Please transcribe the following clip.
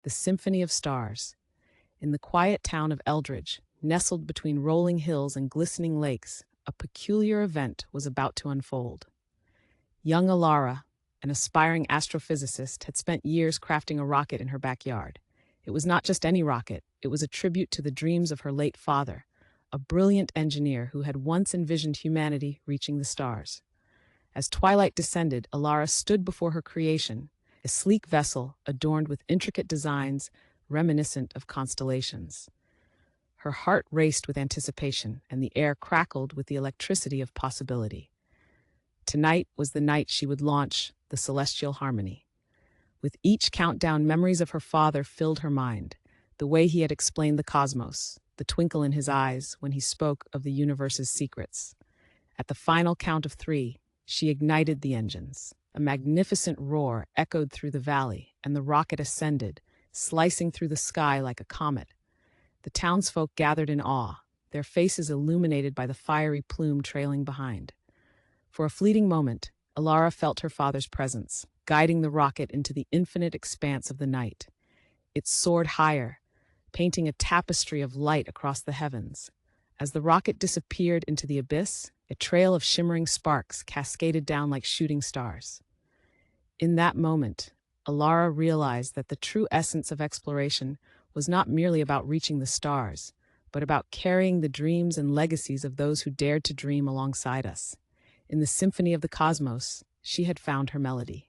the Symphony of Stars. In the quiet town of Eldridge, nestled between rolling hills and glistening lakes, a peculiar event was about to unfold. Young Elara, an aspiring astrophysicist, had spent years crafting a rocket in her backyard. It was not just any rocket, it was a tribute to the dreams of her late father, a brilliant engineer who had once envisioned humanity reaching the stars. As twilight descended, Elara stood before her creation, a sleek vessel adorned with intricate designs reminiscent of constellations. Her heart raced with anticipation, and the air crackled with the electricity of possibility. Tonight was the night she would launch the celestial harmony. With each countdown, memories of her father filled her mind, the way he had explained the cosmos, the twinkle in his eyes when he spoke of the universe's secrets. At the final count of 3, she ignited the engines. A magnificent roar echoed through the valley, and the rocket ascended, slicing through the sky like a comet. The townsfolk gathered in awe, their faces illuminated by the fiery plume trailing behind. For a fleeting moment, Elara felt her father's presence, guiding the rocket into the infinite expanse of the night. It soared higher, painting a tapestry of light across the heavens. As the rocket disappeared into the abyss, a trail of shimmering sparks cascaded down like shooting stars. In that moment, Elara realized that the true essence of exploration was not merely about reaching the stars, but about carrying the dreams and legacies of those who dared to dream alongside us. In the symphony of the cosmos, she had found her melody.